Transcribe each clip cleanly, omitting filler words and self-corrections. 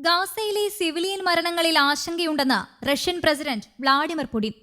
ഗാസയിലെ സിവിലിയൻ മരണങ്ങളിൽ ആശങ്കയുണ്ടെന്ന് Russian president Vladimir Putin.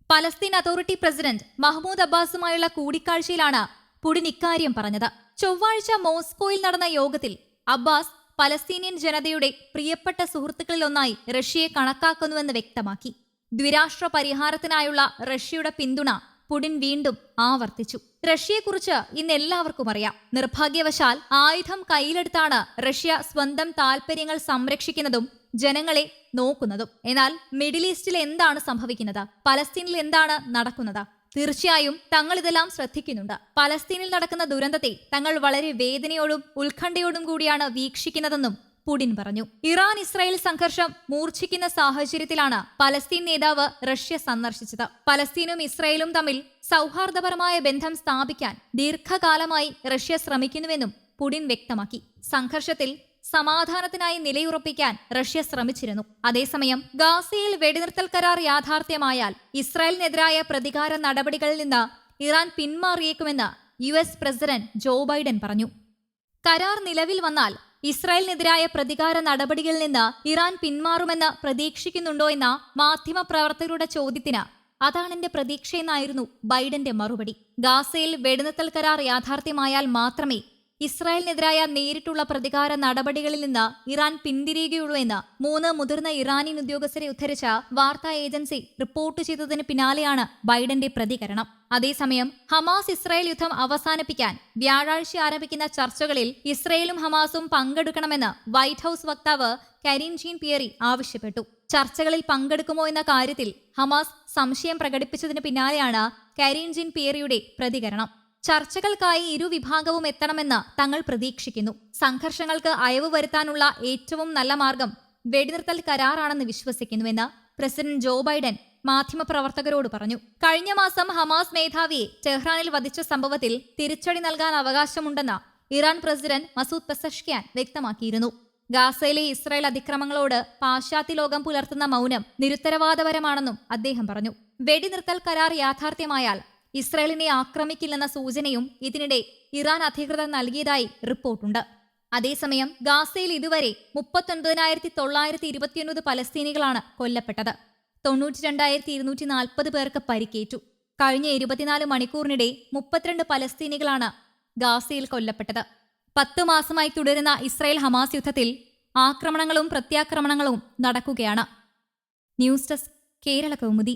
Palestine authority president Mahmoud അബ്ബാസുമായുള്ള കൂടിക്കാഴ്ചയിലാണ് പുടിൻ ഇക്കാര്യം പറഞ്ഞത്. ചൊവ്വാഴ്ച മോസ്കോയിൽ നടന്ന യോഗത്തിൽ അബ്ബാസ് പലസ്തീനിയൻ ജനതയുടെ പ്രിയപ്പെട്ട സുഹൃത്തുക്കളിലൊന്നായി റഷ്യയെ കണക്കാക്കുന്നുവെന്ന് വ്യക്തമാക്കി. ദ്വിരാഷ്ട്ര പരിഹാരത്തിനായുള്ള റഷ്യയുടെ പിന്തുണ പുടിൻ വീണ്ടും ആവർത്തിച്ചു. റഷ്യയെക്കുറിച്ച് ഇന്ന് എല്ലാവർക്കും അറിയാം. നിർഭാഗ്യവശാൽ ആയുധം കയ്യിലെടുത്താണ് റഷ്യ സ്വന്തം താൽപര്യങ്ങൾ സംരക്ഷിക്കുന്നതും ജനങ്ങളെ നോക്കുന്നതും. എന്നാൽ മിഡിൽ ഈസ്റ്റിൽ എന്താണ് സംഭവിക്കുന്നത്? പലസ്തീനിൽ എന്താണ് നടക്കുന്നത്? തീർച്ചയായും തങ്ങൾ ഇതെല്ലാം ശ്രദ്ധിക്കുന്നുണ്ട്. പലസ്തീനിൽ നടക്കുന്ന ദുരന്തത്തെ തങ്ങൾ വളരെ വേദനയോടും ഉത്കണ്ഠയോടും കൂടിയാണ് വീക്ഷിക്കുന്നതെന്നും പുടിൻ പറഞ്ഞു. ഇറാൻ ഇസ്രായേൽ സംഘർഷം മൂർച്ഛിക്കുന്ന സാഹചര്യത്തിലാണ് പലസ്തീൻ നേതാവ് റഷ്യ സന്ദർശിച്ചത്. പലസ്തീനും ഇസ്രായേലും തമ്മിൽ സൗഹാർദ്ദപരമായ ബന്ധം സ്ഥാപിക്കാൻ ദീർഘകാലമായി റഷ്യ ശ്രമിക്കുന്നുവെന്നും പുടിൻ വ്യക്തമാക്കി. സംഘർഷത്തിൽ സമാധാനത്തിനായി നിലയുറപ്പിക്കാൻ റഷ്യ ശ്രമിച്ചിരുന്നു. അതേസമയം ഗാസയിൽ വെടിനിർത്തൽ കരാർ യാഥാർത്ഥ്യമായാൽ ഇസ്രായേലിനെതിരായ പ്രതികാര നടപടികളിൽ നിന്ന് ഇറാൻ പിന്മാറിയേക്കുമെന്ന് US പ്രസിഡന്റ് ജോ ബൈഡൻ പറഞ്ഞു. കരാർ നിലവിൽ വന്നാൽ ഇസ്രായേലിനെതിരായ പ്രതികാര നടപടികളിൽ നിന്ന് ഇറാൻ പിന്മാറുമെന്ന് പ്രതീക്ഷിക്കുന്നുണ്ടോ എന്ന മാധ്യമപ്രവർത്തകരുടെ ചോദ്യത്തിന് അതാണെന്റെ പ്രതീക്ഷയെന്നായിരുന്നു ബൈഡന്റെ മറുപടി. ഗാസയിൽ വെടിനിർത്തൽ കരാർ യാഥാർത്ഥ്യമായാൽ മാത്രമേ ഇസ്രായേലിനെതിരായ നേരിട്ടുള്ള പ്രതികാര നടപടികളിൽ നിന്ന് ഇറാൻ പിന്തിരിയുകയുള്ളൂ എന്ന് 3 മുതിർന്ന ഇറാനിയൻ ഉദ്യോഗസ്ഥരെ ഉദ്ധരിച്ച വാർത്താ ഏജൻസി റിപ്പോർട്ട് ചെയ്തതിന് പിന്നാലെയാണ് ബൈഡന്റെ പ്രതികരണം. അതേസമയം ഹമാസ് ഇസ്രായേൽ യുദ്ധം അവസാനിപ്പിക്കാൻ വ്യാഴാഴ്ച ആരംഭിക്കുന്ന ചർച്ചകളിൽ ഇസ്രായേലും ഹമാസും പങ്കെടുക്കണമെന്ന് വൈറ്റ് ഹൌസ് വക്താവ് കരീൻ ജീൻ പിയറി ആവശ്യപ്പെട്ടു. ചർച്ചകളിൽ പങ്കെടുക്കുമോ എന്ന കാര്യത്തിൽ ഹമാസ് സംശയം പ്രകടിപ്പിച്ചതിന് പിന്നാലെയാണ് കരീൻ ജീൻ പിയറിയുടെ പ്രതികരണം. ചർച്ചകൾക്കായി ഇരുവിഭാഗവും എത്തണമെന്ന് തങ്ങൾ പ്രതീക്ഷിക്കുന്നു. സംഘർഷങ്ങൾക്ക് അയവ് വരുത്താനുള്ള ഏറ്റവും നല്ല മാർഗം വെടിനിർത്തൽ കരാറാണെന്ന് വിശ്വസിക്കുന്നുവെന്ന് പ്രസിഡന്റ് ജോ ബൈഡൻ മാധ്യമപ്രവർത്തകരോട് പറഞ്ഞു. കഴിഞ്ഞ മാസം ഹമാസ് മേധാവിയെ ടെഹ്റാനിൽ വധിച്ച സംഭവത്തിൽ തിരിച്ചടി നൽകാൻ അവകാശമുണ്ടെന്ന് ഇറാൻ പ്രസിഡന്റ് മസൂദ് പെസഷ്കിയാൻ വ്യക്തമാക്കിയിരുന്നു. ഗാസയിലെ ഇസ്രായേൽ അതിക്രമങ്ങളോട് പാശ്ചാത്യ ലോകം പുലർത്തുന്ന മൗനം നിരുത്തരവാദപരമാണെന്നും അദ്ദേഹം പറഞ്ഞു. വെടിനിർത്തൽ കരാർ യാഥാർത്ഥ്യമായാൽ ഇസ്രായേലിനെ ആക്രമിക്കില്ലെന്ന സൂചനയും ഇതിനിടെ ഇറാൻ അധികൃതർ നൽകിയതായി റിപ്പോർട്ടുണ്ട്. അതേസമയം ഗാസയിൽ ഇതുവരെ 39,929 പലസ്തീനികളാണ് കൊല്ലപ്പെട്ടത്. 92,240 പേർക്ക് പരിക്കേറ്റു. കഴിഞ്ഞ 24 മണിക്കൂറിനിടെ 32 പലസ്തീനികളാണ് ഗാസയിൽ കൊല്ലപ്പെട്ടത്. 10 മാസമായി തുടരുന്ന ഇസ്രായേൽ ഹമാസ് യുദ്ധത്തിൽ ആക്രമണങ്ങളും പ്രത്യാക്രമണങ്ങളും നടക്കുകയാണ്. News desk Kerala Kaumudi.